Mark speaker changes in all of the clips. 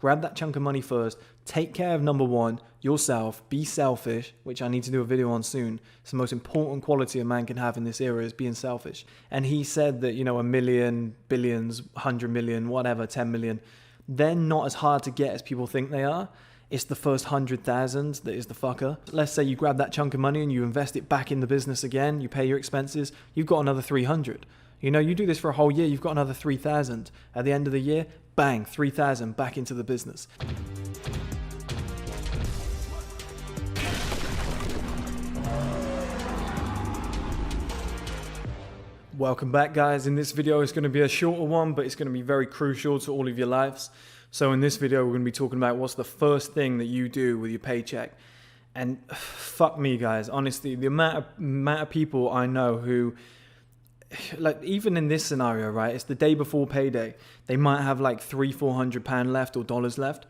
Speaker 1: Grab that chunk of money first. Take care of number one, yourself. Be selfish, which I need to do a video on soon. It's the most important quality a man can have in this era is being selfish. And he said that, a million, billions, 100 million, whatever, 10 million, they're not as hard to get as people think they are. It's the first 100,000 that is the fucker. Let's say you grab that chunk of money and you invest it back in the business again, you pay your expenses, you've got another 300. You do this for a whole year, you've got another 3,000. At the end of the year, bang, 3,000 back into the business. Welcome back, guys. In this video, it's going to be a shorter one, but it's going to be very crucial to all of your lives. So in this video, we're going to be talking about what's the first thing that you do with your paycheck. And fuck me, guys. Honestly, the amount of people I know who, like, even in this scenario, right, it's the day before payday. They might have like £300-400 left or dollars left.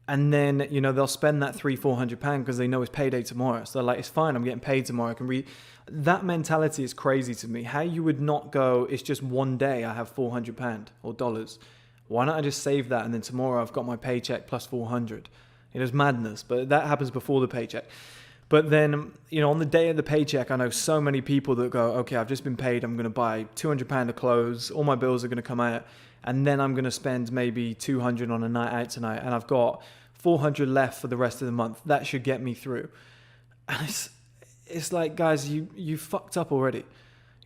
Speaker 1: And then, they'll spend that £300-400 because they know it's payday tomorrow. So they're like, it's fine, I'm getting paid tomorrow. I can read. That mentality is crazy to me. How you would not go, it's just one day I have £400 or dollars. Why not I just save that and then tomorrow I've got my paycheck plus 400? It is madness, but that happens before the paycheck. But then, on the day of the paycheck, I know so many people that go, okay, I've just been paid. I'm going to buy £200 of clothes. All my bills are going to come out. And then I'm going to spend maybe 200 on a night out tonight. And I've got 400 left for the rest of the month. That should get me through. And it's like, guys, you fucked up already.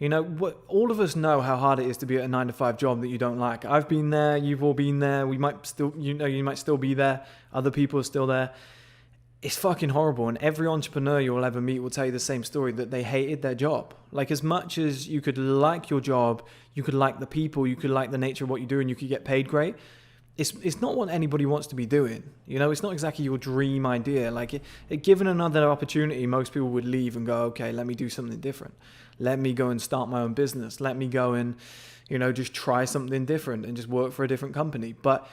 Speaker 1: All of us know how hard it is to be at a 9-to-5 job that you don't like. I've been there. You've all been there. We might still, you might still be there. Other people are still there. It's fucking horrible. And every entrepreneur you'll ever meet will tell you the same story, that they hated their job. Like, as much as you could like your job, you could like the people, you could like the nature of what you do, and you could get paid great. It's not what anybody wants to be doing. It's not exactly your dream idea. Like, given another opportunity, most people would leave and go, okay, let me do something different. Let me go and start my own business. Let me go and, just try something different and just work for a different company. But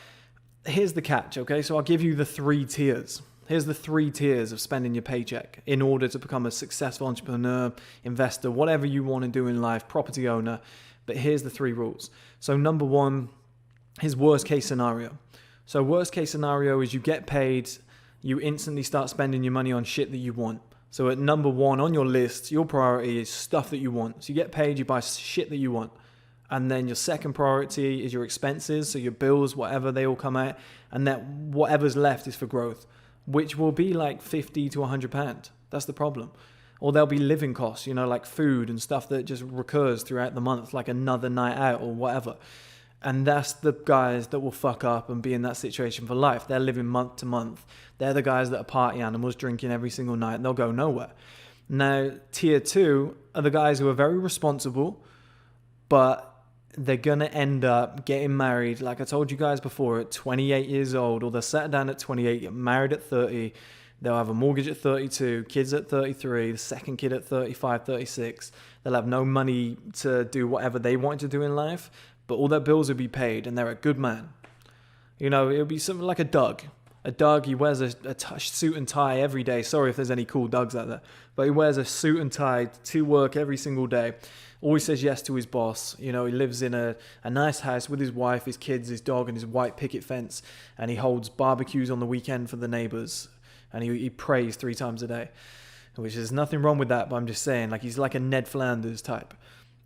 Speaker 1: here's the catch, okay? So I'll give you the 3 tiers. Here's the 3 tiers of spending your paycheck in order to become a successful entrepreneur, investor, whatever you want to do in life, property owner. But here's the 3 rules. So number 1, his worst case scenario. So worst case scenario is you get paid, you instantly start spending your money on shit that you want. So at number 1 on your list, your priority is stuff that you want. So you get paid, you buy shit that you want. And then your second priority is your expenses. So your bills, whatever, they all come out. And that whatever's left is for growth, which will be like £50 to £100. That's the problem. Or there'll be living costs, like food and stuff that just recurs throughout the month, like another night out or whatever. And that's the guys that will fuck up and be in that situation for life. They're living month to month. They're the guys that are party animals, drinking every single night, and they'll go nowhere. Now, tier 2 are the guys who are very responsible, but they're going to end up getting married, like I told you guys before, at 28 years old, or they'll settle down at 28, get married at 30. They'll have a mortgage at 32, kids at 33, the second kid at 35, 36. They'll have no money to do whatever they want to do in life, but all their bills will be paid, and they're a good man. It'll be something like a Doug. A Doug, he wears a suit and tie every day. Sorry if there's any cool Dougs out there. But he wears a suit and tie to work every single day. Always says yes to his boss. He lives in a nice house with his wife, his kids, his dog, and his white picket fence. And he holds barbecues on the weekend for the neighbors. And he prays 3 times a day. Which is nothing wrong with that, but I'm just saying, like, he's like a Ned Flanders type.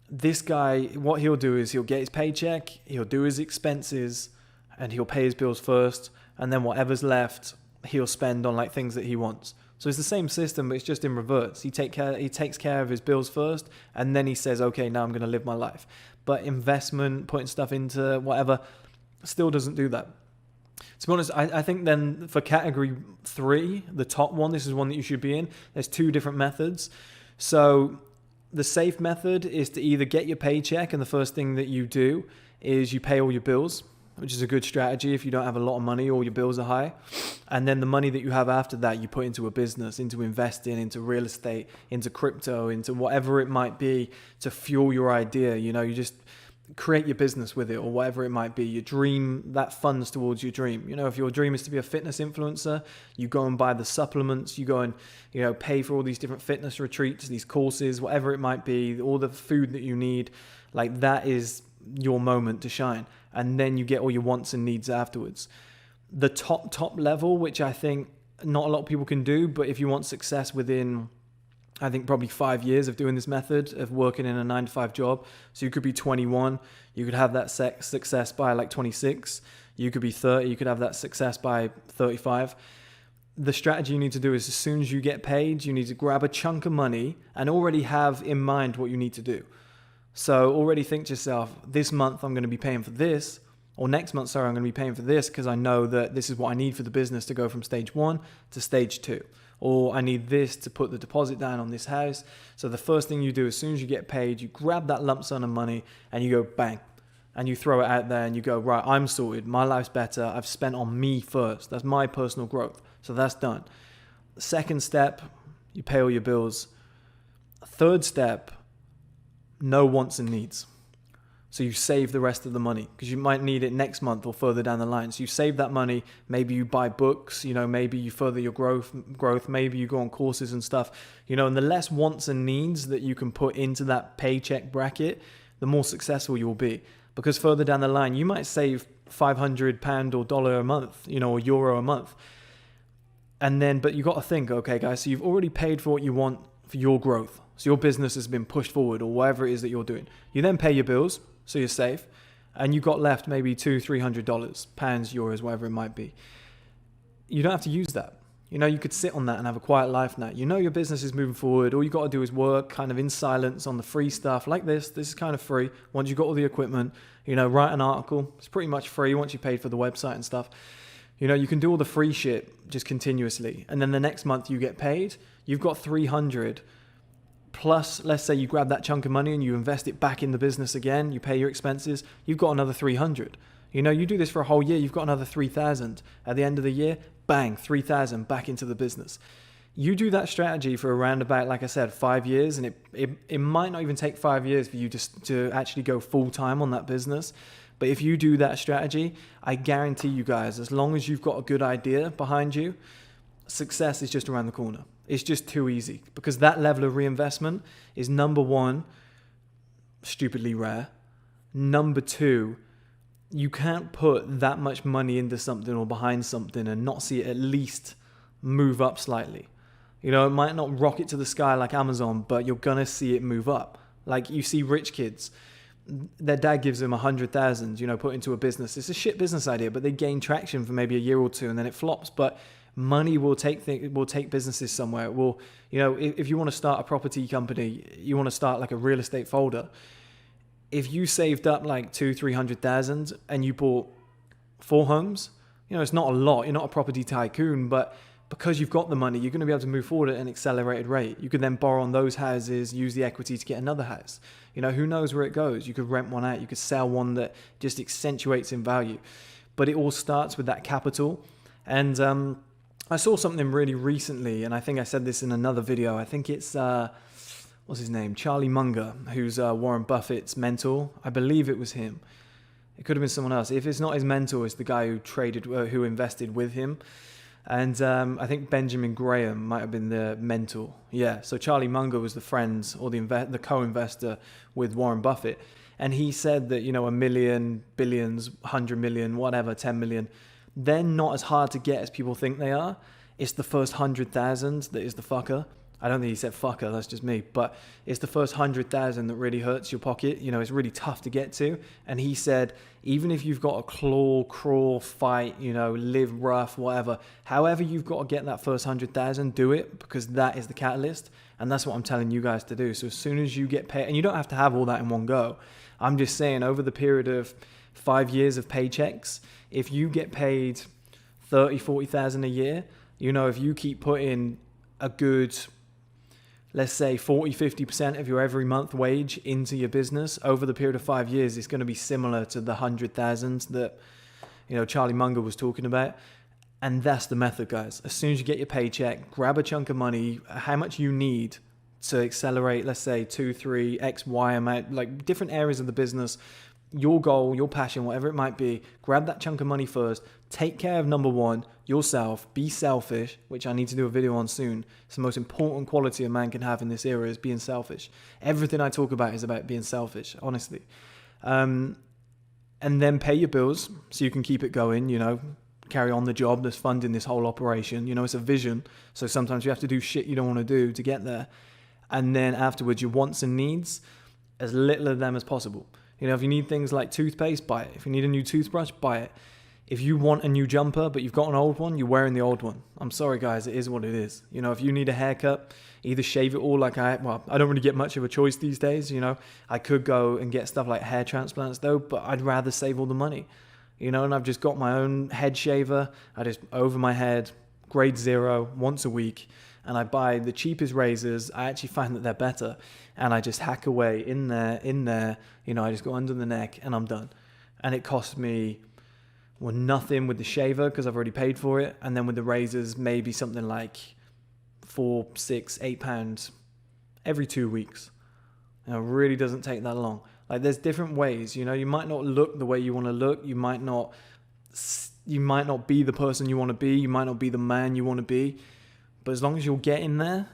Speaker 1: This guy, what he'll do is he'll get his paycheck, he'll do his expenses, and he'll pay his bills first, and then whatever's left, he'll spend on like things that he wants. So it's the same system, but it's just in reverse. He takes care of his bills first, and then he says, okay, now I'm going to live my life. But investment, putting stuff into whatever, still doesn't do that. To be honest, I think then for category 3, the top one, this is one that you should be in, there's 2 different methods. So the safe method is to either get your paycheck and the first thing that you do is you pay all your bills, which is a good strategy if you don't have a lot of money or your bills are high. And then the money that you have after that, you put into a business, into investing, into real estate, into crypto, into whatever it might be to fuel your idea. You just create your business with it or whatever it might be. Your dream, that funds towards your dream. If your dream is to be a fitness influencer, you go and buy the supplements, you go and, pay for all these different fitness retreats, these courses, whatever it might be, all the food that you need. Like, that is your moment to shine. And then you get all your wants and needs afterwards. The top level, which I think not a lot of people can do, but if you want success within, I think probably 5 years of doing this method of working in a 9 to 5 job. So you could be 21, you could have that success by like 26. You could be 30, you could have that success by 35. The strategy you need to do is as soon as you get paid, you need to grab a chunk of money and already have in mind what you need to do. So already think to yourself, this month I'm going to be paying for this, or next month, sorry, I'm going to be paying for this because I know that this is what I need for the business to go from stage 1 to stage 2. Or I need this to put the deposit down on this house. So the first thing you do as soon as you get paid, you grab that lump sum of money and you go bang. And you throw it out there and you go, right, I'm sorted. My life's better. I've spent on me first. That's my personal growth. So that's done. Second step, you pay all your bills. Third step, no wants and needs. So you save the rest of the money because you might need it next month or further down the line. So you save that money. Maybe you buy books, maybe you further your growth. Maybe you go on courses and stuff, and the less wants and needs that you can put into that paycheck bracket, the more successful you'll be. Because further down the line, you might save £500 or dollar a month, or euro a month. But you got to think, okay, guys, so you've already paid for what you want for your growth. So your business has been pushed forward or whatever it is that you're doing. You then pay your bills, so you're safe. And you got left maybe $200-300, pounds, euros, whatever it might be. You don't have to use that. You could sit on that and have a quiet life now. Your business is moving forward. All you got to do is work kind of in silence on the free stuff like this. This is kind of free. Once you've got all the equipment, write an article. It's pretty much free once you paid for the website and stuff. You can do all the free shit just continuously. And then the next month you get paid, you've got 300 plus, let's say you grab that chunk of money and you invest it back in the business again, you pay your expenses, you've got another 300. You do this for a whole year, you've got another 3,000. At the end of the year, bang, 3,000 back into the business. You do that strategy for around about, like I said, 5 years, and it might not even take 5 years for you to actually go full time on that business. But if you do that strategy, I guarantee you guys, as long as you've got a good idea behind you, success is just around the corner. It's just too easy because that level of reinvestment is, number one, stupidly rare. Number two, you can't put that much money into something or behind something and not see it at least move up slightly. It might not rocket to the sky like Amazon, but you're going to see it move up. Like you see rich kids, their dad gives them 100,000, put into a business. It's a shit business idea, but they gain traction for maybe a year or two and then it flops. But money will take businesses somewhere. It will, if you want to start a property company, you want to start like a real estate folder. If you saved up like 200,000-300,000 and you bought 4 homes, it's not a lot. You're not a property tycoon, but because you've got the money, you're going to be able to move forward at an accelerated rate. You could then borrow on those houses, use the equity to get another house. Who knows where it goes? You could rent one out. You could sell one that just accentuates in value. But it all starts with that capital. And I saw something really recently, and I think I said this in another video. I think it's, what's his name? Charlie Munger, who's Warren Buffett's mentor. I believe it was him. It could have been someone else. If it's not his mentor, it's the guy who invested with him. And I think Benjamin Graham might have been the mentor. Yeah, so Charlie Munger was the friend or the co-investor with Warren Buffett. And he said that, $1 million, billions, 100 million, whatever, 10 million, they're not as hard to get as people think they are. It's the first 100,000 that is the fucker. I don't think he said fucker, that's just me. But it's the first 100,000 that really hurts your pocket. It's really tough to get to. And he said, even if you've got to claw, crawl, fight, live rough, whatever, however you've got to get that first 100,000, do it, because that is the catalyst. And that's what I'm telling you guys to do. So as soon as you get paid, and you don't have to have all that in one go. I'm just saying, over the period of 5 years of paychecks, if you get paid 30,000-40,000 a year, if you keep putting a good, let's say 40-50% of your every month wage into your business over the period of 5 years, it's going to be similar to the 100,000 that Charlie Munger was talking about. And that's the method, guys. As soon as you get your paycheck, grab a chunk of money, how much you need to accelerate, let's say 2, 3, X, Y amount, like different areas of the business, your goal, your passion, whatever it might be. Grab that chunk of money first. Take care of number one, yourself. Be selfish, which I need to do a video on soon. It's the most important quality a man can have in this era, is being selfish. Everything I talk about is about being selfish, honestly. And then pay your bills so you can keep it going, carry on the job that's funding this whole operation. You know, it's a vision. So sometimes you have to do shit you don't want to do to get there. And then afterwards, your wants and needs, as little of them as possible. You know, if you need things like toothpaste, buy it. If you need a new toothbrush, buy it. If you want a new jumper, but you've got an old one, you're wearing the old one. I'm sorry, guys, it is what it is. You know, if you need a haircut, either shave it all I don't really get much of a choice these days, you know. I could go and get stuff like hair transplants though, but I'd rather save all the money. You know, and I've just got my own head shaver. I just, over my head, grade 0, once a week. And I buy the cheapest razors. I actually find that they're better. And I just hack away in there. You know, I just go under the neck and I'm done. And it costs me... well, nothing with the shaver because I've already paid for it. And then with the razors, maybe something like £4, £6, £8 every 2 weeks. You know, it really doesn't take that long. Like, there's different ways, you know, you might not look the way you want to look. You might not be the person you want to be. You might not be the man you want to be. But as long as you're getting there,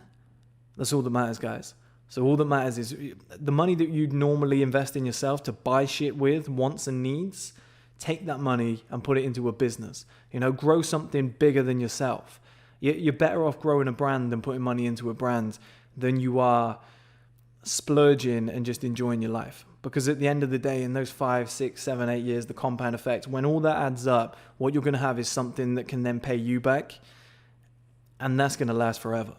Speaker 1: that's all that matters, guys. So all that matters is the money that you'd normally invest in yourself to buy shit with, wants and needs. Take that money and put it into a business. You know, grow something bigger than yourself. You're better off growing a brand than putting money into a brand than you are splurging and just enjoying your life. Because at the end of the day, in those 5, 6, 7, 8 years, the compound effect, when all that adds up, what you're going to have is something that can then pay you back. And that's going to last forever.